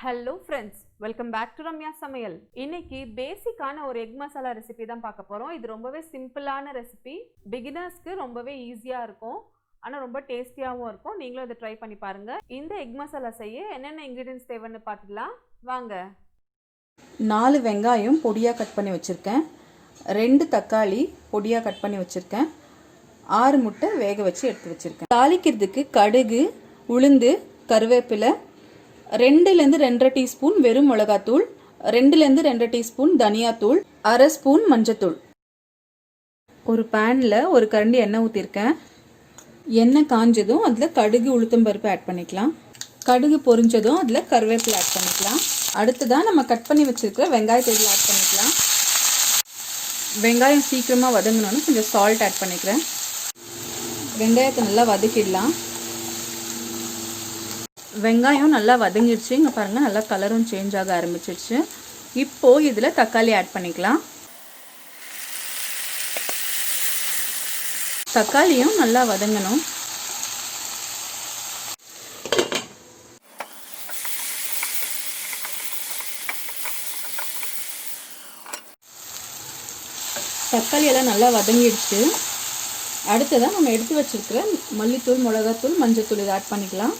Hello friends, welcome back to Ramya Samayal. இன்னைக்கு பேசிக்கான ஒரு எக் மசாலா ரெசிபி தான் பார்க்க போறோம். இது ரொம்பவே சிம்பிளான ரெசிபி. பிகினர்ஸ்க்கு ரொம்பவே ஈஸியா இருக்கும். ஆனா ரொம்ப டேஸ்டியாவும் இருக்கும். நீங்களும் இத ட்ரை பண்ணி பாருங்க. இந்த எக் மசாலா செய்ய என்னென்ன இன்கிரிடியன்ட்ஸ் தேவைன்னு பார்த்துடலாம். வாங்க. 4 வெங்காயம் பொடியா கட் பண்ணி வச்சிருக்கேன். 2 தக்காளி பொடியா கட் பண்ணி வச்சிருக்கேன். 6 முட்டை வேக வச்சு எடுத்து வச்சிருக்கேன். தாளிக்கிறதுக்கு கடுகு, உளுந்து, கருவேப்பிலை, 2லேருந்து 2.5 டீஸ்பூன் வெறும் மிளகாத்தூள், 2லேருந்து 2 டீஸ்பூன் தனியாத்தூள், 1/2 ஸ்பூன் மஞ்சத்தூள். ஒரு பேனில் ஒரு கரண்டி எண்ணெய் ஊற்றிருக்கேன். எண்ணெய் காஞ்சதும் அதில் கடுகு, உளுத்தம்பருப்பு ஆட் பண்ணிக்கலாம். கடுகு பொரிஞ்சதும் அதில் கருவேப்பிலை ஆட் பண்ணிக்கலாம். அடுத்ததான் நம்ம கட் பண்ணி வச்சுருக்கிற வெங்காயத்தை இதில் ஆட் பண்ணிக்கலாம். வெங்காயம் சீக்கிரமாக வதங்கணும்னு கொஞ்சம் சால்ட் ஆட் பண்ணிக்கிறேன். வெங்காயத்தை நல்லா வதக்கிடலாம். வெங்காயம் நல்லா வதங்கிடுச்சு. இங்கே பாருங்கள், நல்லா கலரும் சேஞ்ச் ஆக ஆரம்பிச்சிடுச்சு. இப்போது இதில் தக்காளி ஆட் பண்ணிக்கலாம். தக்காளியும் நல்லா வதங்கணும். தக்காளி எல்லாம் நல்லா வதங்கிடுச்சு. அடுத்ததான் நம்ம எடுத்து வச்சிருக்கிற மல்லித்தூள், மிளகாத்தூள், மஞ்சத்தூள் இதை ஆட் பண்ணிக்கலாம்.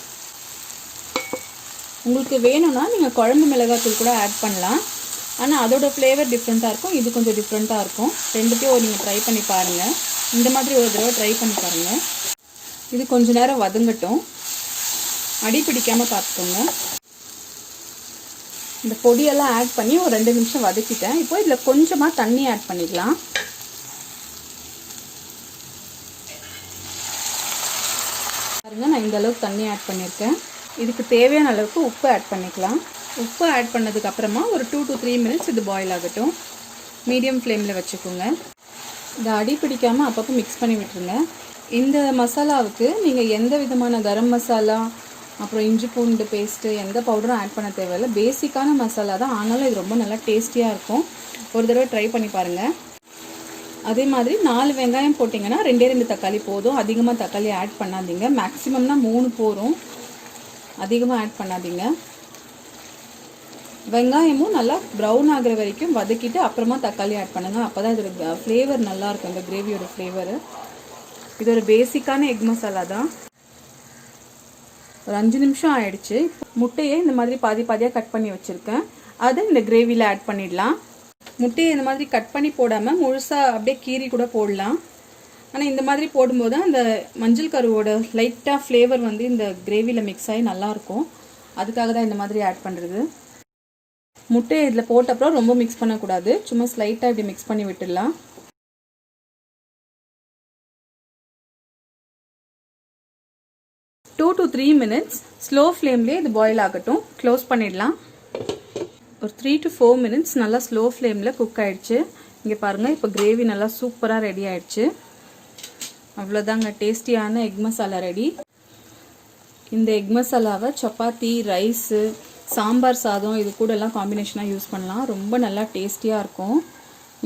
உங்களுக்கு வேணும்னா நீங்கள் குழம்பு மிளகாத்தூள் கூட ஆட் பண்ணலாம். ஆனால் அதோட ஃப்ளேவர் டிஃப்ரெண்ட்டாக இருக்கும், இது கொஞ்சம் டிஃப்ரெண்ட்டாக இருக்கும். ரெண்டுத்தையும் நீங்கள் ட்ரை பண்ணி பாருங்கள். இந்த மாதிரி ஒரு தடவை ட்ரை பண்ணி பாருங்கள். இது கொஞ்சம் நேரம் வதங்கட்டும். அடி பிடிக்காமல் பார்த்துக்கோங்க. இந்த பொடியெல்லாம் ஆட் பண்ணி ஒரு 2 நிமிஷம் வதக்கிட்டேன். இப்போ இதில் கொஞ்சமாக தண்ணி ஆட் பண்ணிக்கலாம். பாருங்கள், நான் இந்த அளவுக்கு தண்ணி ஆட் பண்ணியிருக்கேன். இதுக்கு தேவையான அளவுக்கு உப்பு ஆட் பண்ணிக்கலாம். உப்பு ஆட் பண்ணதுக்கு அப்புறமா ஒரு 2 to 3 மினிட்ஸ் இது பாயில் ஆகட்டும். மீடியம் ஃப்ளேமில் வச்சுக்கோங்க. இதை அடி பிடிக்காமல் அப்பப்போ மிக்ஸ் பண்ணி விட்டுருங்க. இந்த மசாலாவுக்கு நீங்கள் எந்த விதமான கரம் மசாலா, அப்புறம் இஞ்சி பூண்டு பேஸ்ட்டு, எந்த பவுடரும் ஆட் பண்ண தேவையில்லை. பேசிக்கான மசாலா தான், ஆனாலும் இது ரொம்ப நல்லா டேஸ்டியாக இருக்கும். ஒரு தடவை ட்ரை பண்ணி பாருங்கள். அதே மாதிரி 4 வெங்காயம் போட்டிங்கன்னா 2 தக்காளி போதும். அதிகமாக தக்காளி ஆட் பண்ணாதீங்க. மேக்ஸிமம்னா 3 போதும், அதிகமாக ஆட் பண்ணாதீங்க. வெங்காயமும் நல்லா ப்ரௌன் ஆகிற வரைக்கும் வதக்கிட்டு அப்புறமா தக்காளி ஆட் பண்ணுங்கள். அப்போ தான் இதோட ஃப்ளேவர் நல்லாயிருக்கும், இந்த கிரேவியோட ஃப்ளேவரு. இது ஒரு பேசிக்கான எக் மசாலா தான். ஒரு 5 நிமிஷம் ஆயிடுச்சு. முட்டையை இந்த மாதிரி பாதி பாதியாக கட் பண்ணி வச்சுருக்கேன். அதை இந்த கிரேவியில் ஆட் பண்ணிடலாம். முட்டையை இந்த மாதிரி கட் பண்ணி போடாமல் முழுசாக அப்படியே கீரி கூட போடலாம். ஆனால் இந்த மாதிரி போடும்போது அந்த மஞ்சள் கருவோட லைட்டாக ஃப்ளேவர் வந்து இந்த கிரேவியில் மிக்ஸ் ஆகி நல்லாயிருக்கும். அதுக்காக தான் இந்த மாதிரி ஆட் பண்ணுறது. முட்டையை இதில் போட்டப்பறம் ரொம்ப மிக்ஸ் பண்ணக்கூடாது. சும்மா ஸ்லைட்டாக இப்படி மிக்ஸ் பண்ணி விட்டுடலாம். டூ to 3 மினிட்ஸ் ஸ்லோ ஃப்ளேம்லேயே இது பாயில் ஆகட்டும். க்ளோஸ் பண்ணிடலாம். ஒரு 3 to 4 மினிட்ஸ் நல்லா ஸ்லோ ஃப்ளேமில் குக் ஆகிடுச்சு. இங்கே பாருங்கள், இப்போ கிரேவி நல்லா சூப்பராக ரெடி ஆகிடுச்சு. அவ்வளோதாங்க, டேஸ்டியான எக் மசாலா ரெடி. இந்த எக் மசாலாவை சப்பாத்தி, ரைஸு, சாம்பார் சாதம் இது கூட எல்லாம் காம்பினேஷனாக யூஸ் பண்ணலாம். ரொம்ப நல்லா டேஸ்டியாக இருக்கும்.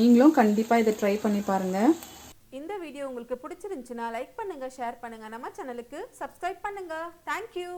நீங்களும் கண்டிப்பாக இதை ட்ரை பண்ணி பாருங்கள். இந்த வீடியோ உங்களுக்கு பிடிச்சிருந்துச்சுன்னா லைக் பண்ணுங்கள், ஷேர் பண்ணுங்கள், நம்ம சேனலுக்கு சப்ஸ்கிரைப் பண்ணுங்கள். தேங்க்யூ.